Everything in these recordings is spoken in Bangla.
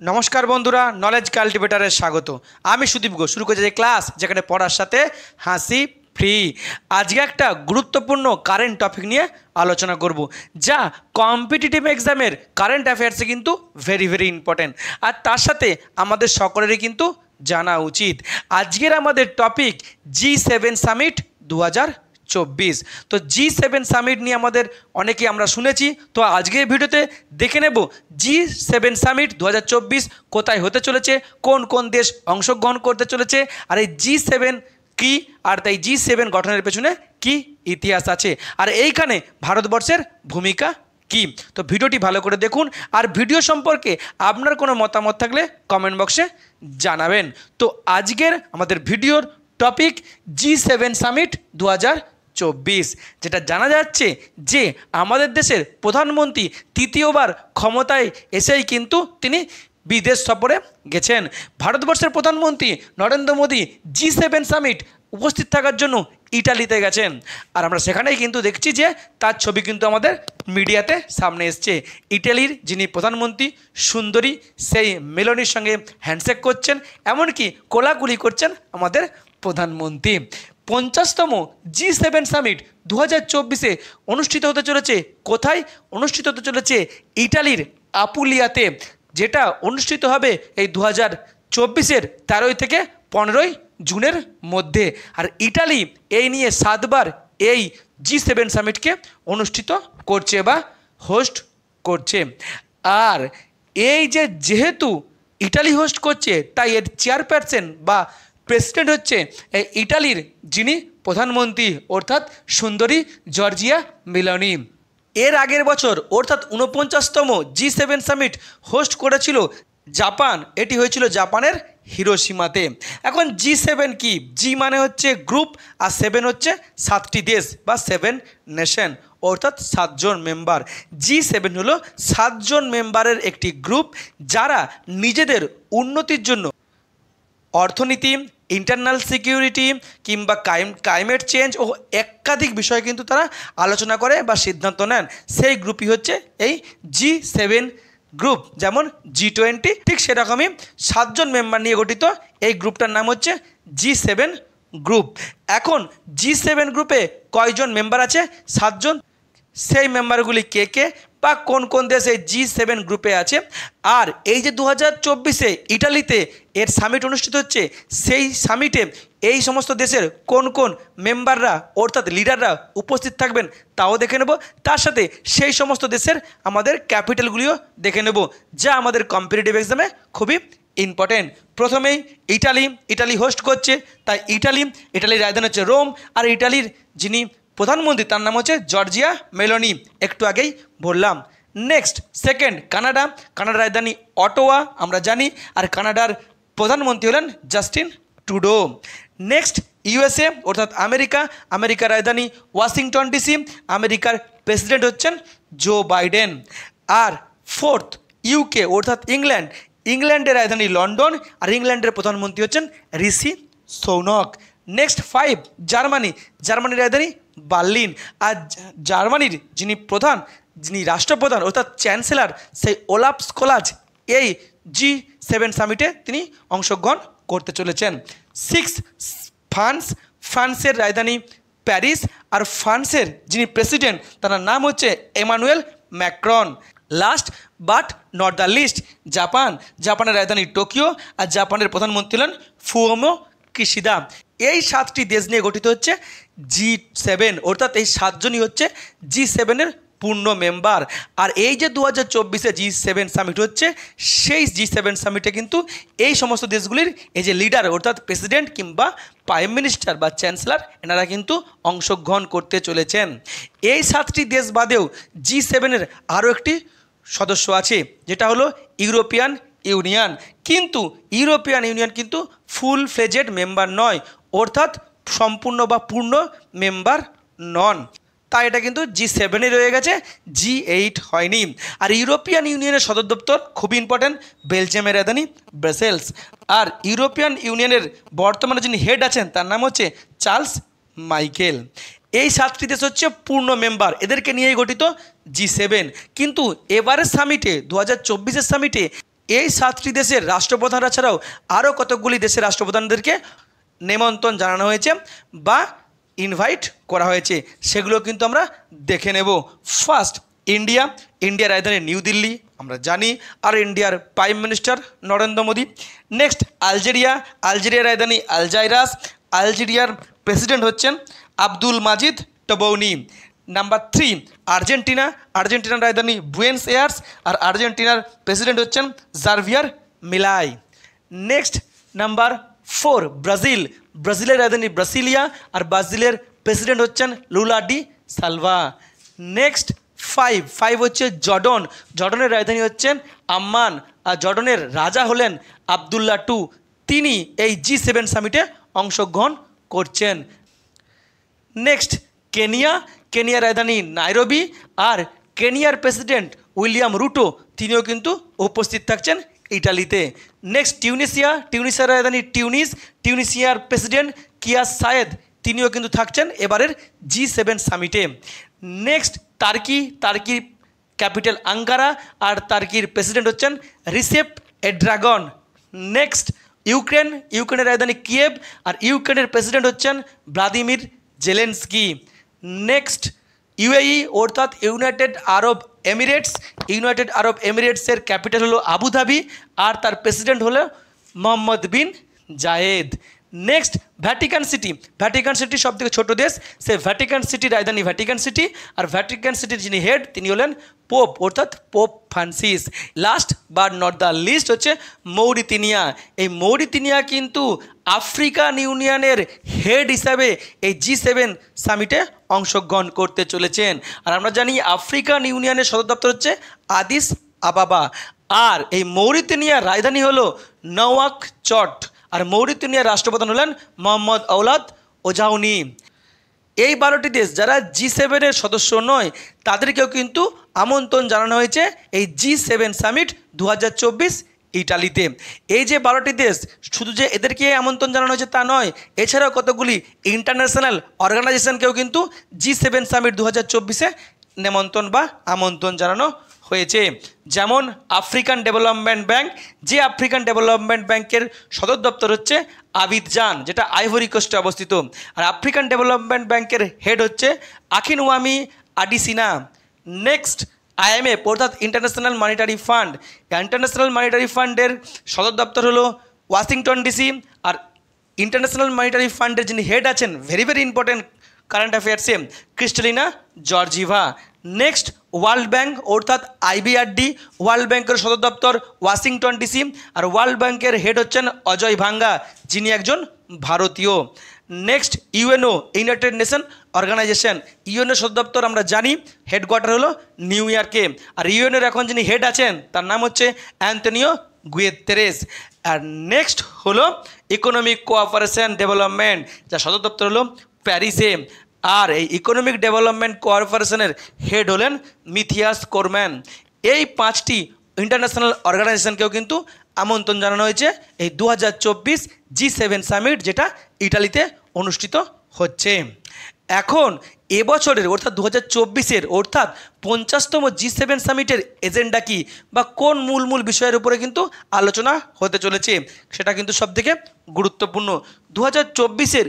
নমস্কার বন্ধুরা, নলেজ কাল্টিভেটারে স্বাগত। আমি সুদীপ ঘোষ শুরু করেছি ক্লাস যেখানে পড়ার সাথে হাসি ফ্রি। আজকে একটা গুরুত্বপূর্ণ কারেন্ট টপিক নিয়ে আলোচনা করব, যা কম্পিটিটিভ এক্সামের কারেন্ট অ্যাফেয়ার্সে কিন্তু ভেরি ভেরি ইম্পর্টেন্ট, আর তার সাথে আমাদের সকলেরই কিন্তু জানা উচিত। আজকের আমাদের টপিক G7 সামিট 2024। তো G7 সামিট নিয়ে আমাদের অনেকেই আমরা শুনেছি। তো আজকের ভিডিওতে দেখে নেব G7 সামিট 2024 কোথায় হতে চলেছে, কোন কোন দেশ অংশগ্রহণ করতে চলেছে, আর এই G7 কি, আর তাই G7 গঠনের পেছনে কি ইতিহাস আছে, আর এইখানে ভারতবর্ষের ভূমিকা কি। তো ভিডিওটি ভালো করে দেখুন, আর ভিডিও সম্পর্কে আপনার কোনো মতামত থাকলে কমেন্ট বক্সে জানাবেন। তো আজকের আমাদের ভিডিওর টপিক G7 সামিট 2024, যেটা জানা যাচ্ছে যে আমাদের দেশের প্রধানমন্ত্রী তৃতীয়বার ক্ষমতায় এসেই কিন্তু তিনি বিদেশ সফরে গেছেন। ভারতবর্ষের প্রধানমন্ত্রী নরেন্দ্র মোদী G7 সামিট উপস্থিত থাকার জন্য ইটালিতে গেছেন, আর আমরা সেখানেই কিন্তু দেখছি যে তার ছবি কিন্তু আমাদের মিডিয়াতে সামনে এসছে। ইটালির যিনি প্রধানমন্ত্রী সুন্দরী সেই মেলোনির সঙ্গে হ্যান্ডশেক করছেন, এমনকি কোলাকুলি করছেন আমাদের প্রধানমন্ত্রী। 50তম G7 সামিট 2024 অনুষ্ঠিত হতে চলেছে। কোথায় অনুষ্ঠিত হতে চলেছে? ইটালির আপুলিয়াতে, যেটা অনুষ্ঠিত হবে এই 2024 13 থেকে 15 জুনের মধ্যে। আর ইটালি এই নিয়ে 7বার এই G7 সামিটকে অনুষ্ঠিত করছে বা হোস্ট করছে। আর এই যেহেতু ইটালি হোস্ট করছে, তাই এর চেয়ারপারসন বা প্রেসিডেন্ট হচ্ছে ইটালির যিনি প্রধানমন্ত্রী, অর্থাৎ সুন্দরী জর্জিয়া মেলোনি। এর আগের বছর অর্থাৎ 49তম G7 সামিট হোস্ট করেছিল জাপান। এটি হয়েছিল জাপানের হিরোশিমাতে। এখন G7 কি? জি মানে হচ্ছে গ্রুপ, আর 7 হচ্ছে 7টি দেশ বা 7 নেশন, অর্থাৎ 7 জন মেম্বার। G7 হলো 7 জন মেম্বারের একটি গ্রুপ, যারা নিজেদের উন্নতির জন্য অর্থনীতি, ইন্টারনাল সিকিউরিটি কিংবা ক্লাইমেট চেঞ্জ ও একাধিক বিষয়ে কিন্তু তারা আলোচনা করে বা সিদ্ধান্ত নেন। সেই গ্রুপই হচ্ছে এই G7 গ্রুপ। যেমন G20, ঠিক সেরকমই 7 জন মেম্বার নিয়ে গঠিত এই গ্রুপটার নাম হচ্ছে G7 গ্রুপ। এখন G7 গ্রুপে কয়জন মেম্বার আছে? 7 জন। সেই মেম্বারগুলি কে কে বা কোন কোন দেশ এই G7 গ্রুপে আছে, আর এই যে 2024 ইটালিতে এর সামিট অনুষ্ঠিত হচ্ছে, সেই সামিটে এই সমস্ত দেশের কোন কোন মেম্বাররা অর্থাৎ লিডাররা উপস্থিত থাকবেন তাও দেখে নেব। তার সাথে সেই সমস্ত দেশের আমাদের ক্যাপিটালগুলিও দেখে নেব, যা আমাদের কম্পিটিটিভ এক্সামে খুবই ইম্পর্টেন্ট। প্রথমেই ইটালি হোস্ট করছে, তাই ইটালির রাজধানী হচ্ছে রোম, আর ইটালির যিনি প্রধানমন্ত্রী তার নাম হচ্ছে জর্জিয়া মেলোনি, একটু আগেই বললাম। নেক্সট সেকেন্ড কানাডার রাজধানী অটোয়া আমরা জানি, আর কানাডার প্রধানমন্ত্রী হলেন জাস্টিন ট্রুডো। নেক্সট USA অর্থাৎ আমেরিকার রাজধানী ওয়াশিংটন ডিসি, আমেরিকার প্রেসিডেন্ট হচ্ছেন জো বাইডেন। আর ফোর্থ UK অর্থাৎ ইংল্যান্ডের রাজধানী লন্ডন, আর ইংল্যান্ডের প্রধানমন্ত্রী হচ্ছেন ঋষি সুনাক। নেক্সট 5 জার্মানির রাজধানী বার্লিন, আর জার্মানির যিনি রাষ্ট্রপ্রধান অর্থাৎ চ্যান্সেলর সেই ওলাফ স্কোলাজ এই G7 সামিটে তিনি অংশগ্রহণ করতে চলেছেন। 6 ফ্রান্সের রাজধানী প্যারিস, আর ফ্রান্সের যিনি প্রেসিডেন্ট তার নাম হচ্ছে Emmanuel Macron. Last but not the least জাপানের রাজধানী টোকিও, আর জাপানের প্রধানমন্ত্রী হলেন ফুমিও কিশিদা। এই 7টি দেশ নিয়ে গঠিত হচ্ছে G7, অর্থাৎ এই 7 জনই হচ্ছে G7 এর পূর্ণ মেম্বার। আর এই যে 2024 G7 সামিট হচ্ছে, সেই G7 সামিটে কিন্তু এই সমস্ত দেশগুলির এই যে লিডার অর্থাৎ প্রেসিডেন্ট কিংবা প্রাইম মিনিস্টার বা চ্যান্সেলর, এনারা কিন্তু অংশগ্রহণ করতে চলেছেন। এই 7টি দেশ বাদেও G7 এর আরও একটি সদস্য আছে, যেটা হলো ইউরোপিয়ান ইউনিয়ন। কিন্তু ইউরোপিয়ান ইউনিয়ন কিন্তু ফুল ফ্লেজেড মেম্বার নয়, অর্থাৎ সম্পূর্ণ বা পূর্ণ মেম্বার নন, তাই এটা কিন্তু G7 রয়ে গেছে, G8 হয়নি। আর ইউরোপিয়ান ইউনিয়নের সদর দপ্তর খুবই ইম্পর্টেন্ট, বেলজিয়ামের রাজধানী ব্রাসেলস। আর ইউরোপিয়ান ইউনিয়নের বর্তমানে যিনি হেড আছেন তার নাম হচ্ছে চার্লস মাইকেল। এই 7টি দেশ হচ্ছে পূর্ণ মেম্বার, এদেরকে নিয়েই গঠিত G7। কিন্তু এবারের সামিটে 2024 সামিটে এই 7টি দেশের রাষ্ট্রপ্রধানরা ছাড়াও আরও কতকগুলি দেশের রাষ্ট্রপ্রধানদেরকে নেমন্তন্ন জানানো হয়েছে বা ইনভাইট করা হয়েছে, সেগুলো কিন্তু আমরা দেখে নেব। ফার্স্ট ইন্ডিয়া, ইন্ডিয়ার রাজধানী নিউ দিল্লি আমরা জানি, আর ইন্ডিয়ার prime minister Narendra Modi. Next Algeria, আলজেরিয়ার রাজধানী আলজাইরাস, আলজেরিয়ার প্রেসিডেন্ট হচ্ছেন Abdul Majid Tebboune. Number 3 Argentina, আর্জেন্টিনার রাজধানী বুয়েন্স এয়ার্স, আর আর্জেন্টিনার প্রেসিডেন্ট হচ্ছেন জাভিয়ার মিলাই। নেক্সট নাম্বার 4 ব্রাজিল, ব্রাজিলের রাজধানী ব্রাসিলিয়া, আর ব্রাজিলের প্রেসিডেন্ট হচ্ছেন লুলা ডি সালভা। নেক্সট 5 হচ্ছে জর্ডন, জর্ডনের রাজধানী হচ্ছেন আম্মান, আর জর্ডনের রাজা হলেন আবদুল্লাহ টু, তিনি এই G7 সামিটে অংশগ্রহণ করছেন। নেক্সট কেনিয়া, কেনিয়ার রাজধানী নাইরোবি, আর কেনিয়ার প্রেসিডেন্ট উইলিয়াম রুটো তিনিও কিন্তু উপস্থিত থাকছেন ইটালিতে। নেক্সট টিউনিসিয়া, টিউনিসিয়ার রাজধানী টিউনিস, টিউনিসিয়ার প্রেসিডেন্ট কিয়াস সায়েদ তিনিও কিন্তু থাকছেন এবারের G7 সামিটে। নেক্সট টার্কি, টার্কির ক্যাপিটাল আঙ্কারা, আর টার্কির প্রেসিডেন্ট হচ্ছেন রিসেপ এরদোগান। নেক্সট ইউক্রেন, ইউক্রেনের রাজধানী কিয়েভ, আর ইউক্রেনের প্রেসিডেন্ট হচ্ছেন ভ্লাদিমির জেলেনস্কি। নেক্সট ইউএই অর্থাৎ United Arab Emirates, United Arab এমিরেটসের ক্যাপিটাল হলো আবুধাবি, আর তার প্রেসিডেন্ট হলো Mohammed bin Zayed. Next Vatican City, Vatican City সব থেকে ছোটো দেশ, সে ভ্যাটিকান সিটির রাজধানী ভ্যাটিকান সিটি, আর ভ্যাটিকান সিটির যিনি হেড তিনি হলেন পোপ অর্থাৎ pope Francis. Last but not the least হচ্ছে মৌরিতানিয়া, এই মৌরিতানিয়া কিন্তু আফ্রিকান ইউনিয়নের হেড হিসাবে এই G7 সামিটে অংশগ্রহণ করতে চলেছেন। আর আমরা জানি আফ্রিকান ইউনিয়নের সদর দপ্তর হচ্ছে আদিস আবাবা, আর এই মৌরিতানিয়ার রাজধানী হলো নওয়াকচট, আর মৌরিতানিয়ার রাষ্ট্রপ্রধান হলেন মোহাম্মদ আওলাদ ওজাউনি। এই 12টি দেশ যারা G7 সদস্য নয় তাদেরকেও কিন্তু আমন্ত্রণ জানানো হয়েছে এই G7 সামিট 2024 ইটালিতে। এই যে 12টি দেশ, শুধু যে এদেরকে আমন্ত্রণ জানানো হয়েছে তা নয়, এছাড়াও কতগুলি ইন্টারন্যাশনাল অর্গানাইজেশনকেও কিন্তু G7 সামিট 2024-এ নেমন্তন্ন বা আমন্ত্রণ জানানো হয়েছে। যেমন আফ্রিকান ডেভেলপমেন্ট ব্যাংক, যে আফ্রিকান ডেভেলপমেন্ট ব্যাংকের সদর দপ্তর হচ্ছে আবিদজান, যেটা আইভরি কোস্টে অবস্থিত, আর আফ্রিকান ডেভেলপমেন্ট ব্যাংকের হেড হচ্ছে আকিনওয়ামি আডিসিনা। নেক্সট IMF অর্থাৎ International Monetary Fund, International Monetary ফান্ডের সদর দপ্তর হলো ওয়াশিংটন DC, আর ইন্টারন্যাশনাল মনিটারি ফান্ডের যিনি হেড আছেন ভেরি ভেরি ইম্পর্টেন্ট কারেন্ট অ্যাফেয়ার্সে Kristalina Georgieva. Next World Bank অর্থাৎ IBRD, ওয়ার্ল্ড ব্যাংকের সদর দপ্তর ওয়াশিংটন DC, আর ওয়ার্ল্ড ব্যাংকের হেড হচ্ছেন অজয় ভাঙ্গা যিনি একজন ভারতীয়। Next UNO United Nation Organization, UNO সদর দপ্তর আমরা জানি হেডকোয়ার্টার হলো নিউ ইয়র্কে, আর ইউএনওর এখন যিনি হেড আছেন তার নাম হচ্ছে অ্যান্টনিও গুতেরেস। আর নেক্সট হলো ইকোনমিক কোঅপারেশন ডেভেলপমেন্ট, যার সদর দপ্তর হলো প্যারিসে, আর এই ইকোনমিক ডেভেলপমেন্ট কোঅপারেশনের হেড হলেন মিথিয়াস কোরম্যান। এই 5টি ইন্টারন্যাশনাল অর্গানাইজেশনকেও কিন্তু আমন্ত্রণ জানানো হয়েছে এই 2024 G7 সামিট, যেটা ইটালিতে অনুষ্ঠিত হচ্ছে। এখন এবছরের অর্থাৎ 2024-এর অর্থাৎ 50তম G7 সামিটের এজেন্ডা কী বা কোন মূল মূল বিষয়ের উপরে কিন্তু আলোচনা হতে চলেছে সেটা কিন্তু সবথেকে গুরুত্বপূর্ণ। 2024-এর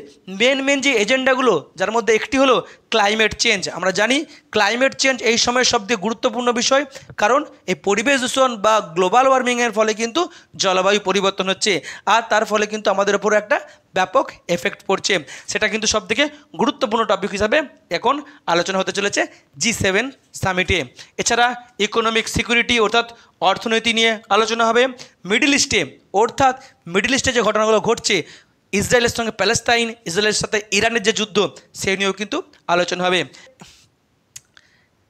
মেন যে এজেন্ডাগুলো, যার মধ্যে একটি হলো ক্লাইমেট চেঞ্জ। আমরা জানি ক্লাইমেট চেঞ্জ এই সময়ের সবথেকে গুরুত্বপূর্ণ বিষয়, কারণ এই পরিবেশ দূষণ বা গ্লোবাল ওয়ার্মিংয়ের ফলে কিন্তু জলবায়ু পরিবর্তন হচ্ছে, আর তার ফলে কিন্তু আমাদের উপর একটা ব্যাপক এফেক্ট পড়ছে। সেটা কিন্তু সবথেকে গুরুত্বপূর্ণ টপিক হিসাবে এখন আলোচনা হতে চলেছে G7 সামিটে। এছাড়া ইকোনমিক সিকিউরিটি অর্থাৎ অর্থনীতি নিয়ে আলোচনা হবে। মিডল ইস্টে অর্থাৎ মিডল ইস্টে যে ঘটনাগুলো ঘটছে, ইসরায়েলের সঙ্গে প্যালেস্তাইন, ইসরায়েলের সাথে ইরানের যে যুদ্ধ, সেই নিয়েও কিন্তু আলোচনা হবে।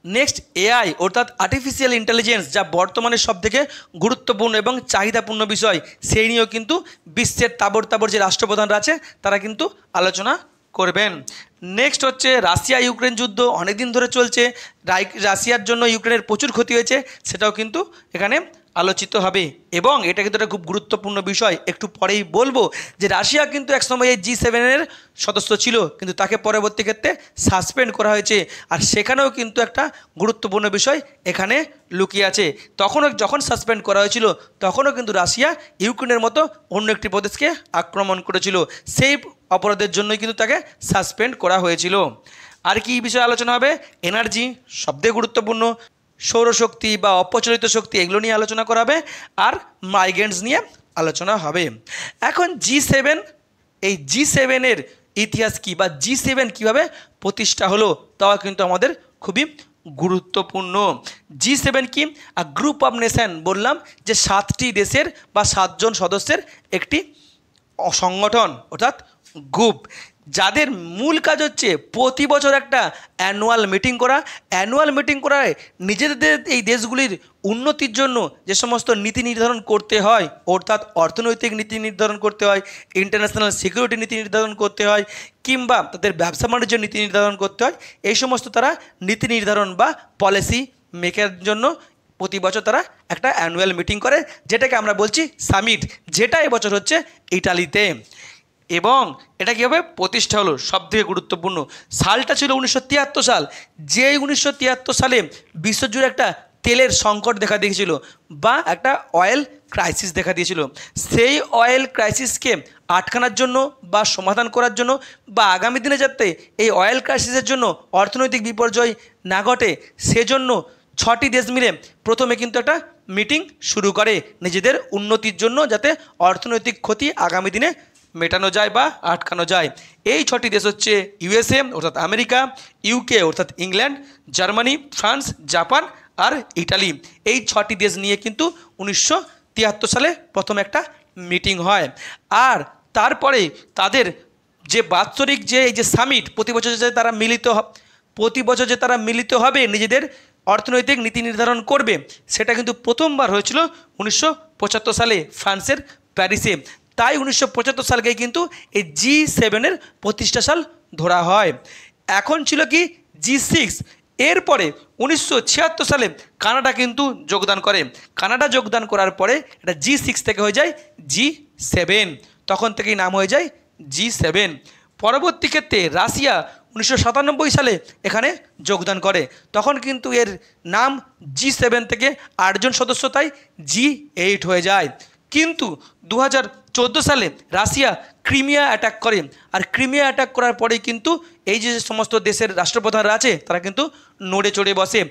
নেক্সট AI অর্থাৎ আর্টিফিশিয়াল ইন্টেলিজেন্স, যা বর্তমানে সবথেকে গুরুত্বপূর্ণ এবং চাহিদাপূর্ণ বিষয়, সেই নিয়েও কিন্তু বিশ্বের তাবড় যে রাষ্ট্রপ্রধানরা আছে তারা কিন্তু আলোচনা করবেন। নেক্সট হচ্ছে রাশিয়া ইউক্রেন যুদ্ধ, অনেক দিন ধরে চলছে, রাশিয়ার জন্য ইউক্রেনের প্রচুর ক্ষতি হয়েছে, সেটাও কিন্তু এখানে আলোচিত হবে। এবং এটা কিন্তু একটা খুব গুরুত্বপূর্ণ বিষয়, একটু পরেই বলবো যে রাশিয়া কিন্তু একসময় এই G7-এর সদস্য ছিল, কিন্তু তাকে পরবর্তী ক্ষেত্রে সাসপেন্ড করা হয়েছে। আর সেখানেও কিন্তু একটা গুরুত্বপূর্ণ বিষয় এখানে লুকিয়ে আছে। তখনও যখন সাসপেন্ড করা হয়েছিল তখনও কিন্তু রাশিয়া ইউক্রেনের মতো অন্য একটি প্রদেশকে আক্রমণ করেছিল, সেই অপরাধের জন্যই কিন্তু তাকে সাসপেন্ড করা হয়েছিল। আর কি বিষয়ে আলোচনা হবে? এনার্জি সবথেকে গুরুত্বপূর্ণ, সৌরশক্তি বা অপচলিত শক্তি, এগুলো নিয়ে আলোচনা করা হবে। আর মাইগ্রেন্টস নিয়ে আলোচনা হবে। এখন G7, এই G7-এর ইতিহাস কী বা G7 কীভাবে প্রতিষ্ঠা হলো তাও কিন্তু আমাদের খুবই গুরুত্বপূর্ণ। G7 কি? গ্রুপ অফ নেশন, বললাম যে 7টি দেশের বা 7 জন সদস্যের একটি সংগঠন অর্থাৎ গ্রুপ, যাদের মূল কাজ হচ্ছে প্রতি বছর একটা অ্যানুয়াল মিটিং করা। অ্যানুয়াল মিটিং করায় নিজেদের এই দেশগুলির উন্নতির জন্য যে সমস্ত নীতি নির্ধারণ করতে হয়, অর্থাৎ অর্থনৈতিক নীতি নির্ধারণ করতে হয়, ইন্টারন্যাশনাল সিকিউরিটি নীতি নির্ধারণ করতে হয়, কিংবা তাদের ব্যবসা বাণিজ্য নীতি নির্ধারণ করতে হয়, এই সমস্ত তারা নীতি নির্ধারণ বা পলিসি মেকের জন্য প্রতি বছর তারা একটা অ্যানুয়াল মিটিং করে, যেটাকে আমরা বলছি সামিট, যেটা এবছর হচ্ছে ইটালিতে। এবং এটা কীভাবে প্রতিষ্ঠা হলো সবথেকে গুরুত্বপূর্ণ, সালটা ছিল 1973 সাল। যেই 1973 সালে বিশ্বজুড়ে একটা তেলের সংকট দেখা দিয়েছিল বা একটা অয়েল ক্রাইসিস দেখা দিয়েছিল, সেই অয়েল ক্রাইসিসকে আটকানোর জন্য বা সমাধান করার জন্য বা আগামী দিনে যাতে এই অয়েল ক্রাইসিসের জন্য অর্থনৈতিক বিপর্যয় না ঘটে, সেজন্য 6টি দেশ মিলে প্রথমে কিন্তু একটা মিটিং শুরু করে নিজেদের উন্নতির জন্য, যাতে অর্থনৈতিক ক্ষতি আগামী দিনে মেটানো যায় বা আটকানো যায়। এই 6টি দেশ হচ্ছে USA অর্থাৎ আমেরিকা, UK অর্থাৎ ইংল্যান্ড, জার্মানি, ফ্রান্স, জাপান আর ইটালি। এই 6টি দেশ নিয়ে কিন্তু 1973 সালে প্রথম একটা মিটিং হয়। আর তারপরে তাদের যে বাৎসরিক যে এই যে সামিট, প্রতি বছর যে তারা মিলিত হবে নিজেদের অর্থনৈতিক নীতি নির্ধারণ করবে, সেটা কিন্তু প্রথমবার হয়েছিল 1975 সালে ফ্রান্সের প্যারিসে। তাই 1975 সালকেই কিন্তু এই G7-এর প্রতিষ্ঠা সাল ধরা হয়। এখন ছিল কি G6। এরপরে 1976 সালে কানাডা কিন্তু যোগদান করে। কানাডা যোগদান করার পরে এটা G6 থেকে হয়ে যায় G7, তখন থেকেই নাম হয়ে যায় G7। পরবর্তী ক্ষেত্রে রাশিয়া 1997 সালে এখানে যোগদান করে, তখন কিন্তু এর নাম G7 থেকে 8 জন সদস্য, তাই G8 হয়ে যায়। কিন্তু 2014 সালে রাশিয়া ক্রিমিয়া অ্যাটাক করে, আর ক্রিমিয়া অ্যাটাক করার পরেই কিন্তু এই যে সমস্ত দেশের রাষ্ট্রপ্রধানরা আছে তারা কিন্তু নড়ে চড়ে বসে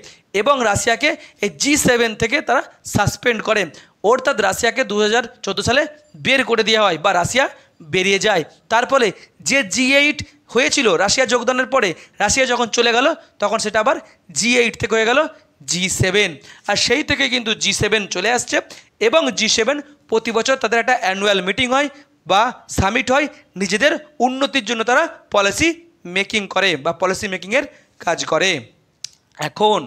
এবং রাশিয়াকে এই G7 থেকে তারা সাসপেন্ড করে, অর্থাৎ রাশিয়াকে 2014 সালে বের করে দেওয়া হয় বা রাশিয়া বেরিয়ে যায়। তার ফলে যে G8 হয়েছিল রাশিয়া যোগদানের পরে, রাশিয়া যখন চলে গেল তখন সেটা আবার G8 থেকে হয়ে গেল G7। আর সেই থেকে কিন্তু G7 চলে আসছে এবং G7 প্রতি বছর তাদের একটা অ্যানুয়াল মিটিং হয় বা সামিট হয়, নিজেদের উন্নতির জন্য তারা পলিসি মেকিং করে বা পলিসি মেকিংয়ের কাজ করে। এখন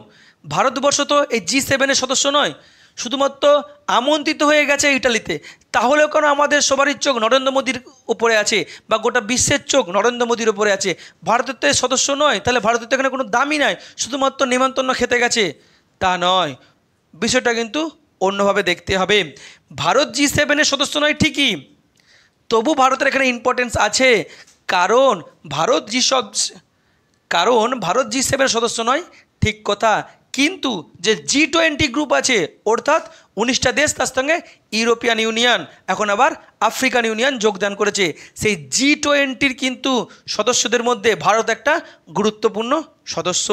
ভারতবর্ষ তো এই G7-এর সদস্য নয়, শুধুমাত্র আমন্ত্রিত হয়ে গেছে ইটালিতে। তাহলেও কেন আমাদের সবারই চোখ নরেন্দ্র মোদীর উপরে আছে বা গোটা বিশ্বের চোখ নরেন্দ্র মোদীর উপরে আছে? ভারতের তো সদস্য নয়, তাহলে ভারতের তো এখানে কোনো দামই নাই, শুধুমাত্র নিমন্ত্রণ খেতে গেছে, তা নয়। বিষয়টা কিন্তু অন্যভাবে দেখতে হবে। ভারত G7-এর সদস্য নয় ঠিকই, তবু ভারতের এখানে ইম্পর্টেন্স আছে, কারণ ভারত G7-এর সদস্য নয়, ঠিক কথা, কিন্তু যে G20 গ্রুপ আছে অর্থাৎ 19টা দেশ, তার সঙ্গে ইউরোপিয়ান ইউনিয়ন, এখন আবার আফ্রিকান ইউনিয়ন যোগদান করেছে, সেই G20-র কিন্তু সদস্যদের মধ্যে ভারত একটা গুরুত্বপূর্ণ সদস্য।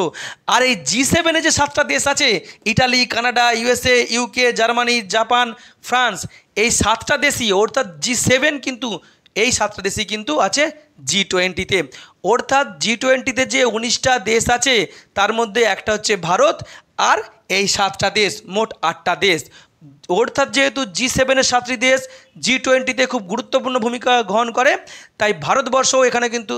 আর এই G7-এ যে 7টা দেশ আছে, Italy, Canada, USA, UK, Germany, Japan, France, এই 7টা দেশই অর্থাৎ G7 কিন্তু এই 7টা দেশই কিন্তু আছে G20-তে। অর্থাৎ G20-তে যে 19টা দেশ আছে তার মধ্যে একটা হচ্ছে ভারত, আর এই 7টা দেশ মোট 8টা দেশ। অর্থাৎ যেহেতু G7-এর 7টি দেশ G20-তে খুব গুরুত্বপূর্ণ ভূমিকা গ্রহণ করে, তাই ভারতবর্ষ এখানে কিন্তু,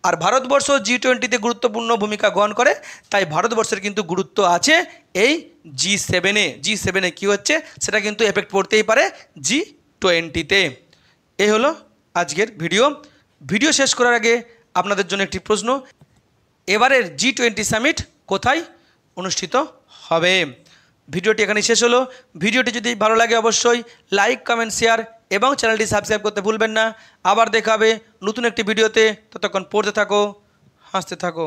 আর ভারতবর্ষ G20-তে গুরুত্বপূর্ণ ভূমিকা গ্রহণ করে, তাই ভারতবর্ষের কিন্তু গুরুত্ব আছে এই G7-এ কী হচ্ছে সেটা কিন্তু এফেক্ট পড়তেই পারে G20-তে। এই হলো আজকের ভিডিও শেষ করার আগে আপনাদের জন্য একটি প্রশ্ন, এবারের G20 সামিট কোথায় অনুষ্ঠিত হবে? ভিডিওটি এখানে শেষ হলো। ভিডিওটি যদি ভালো লাগে অবশ্যই লাইক, কমেন্ট, শেয়ার এবং চ্যানেলটি সাবস্ক্রাইব করতে ভুলবেন না। আবার দেখা হবে নতুন একটি ভিডিওতে। ততক্ষণ পড়তে থাকো, হাসতে থাকো।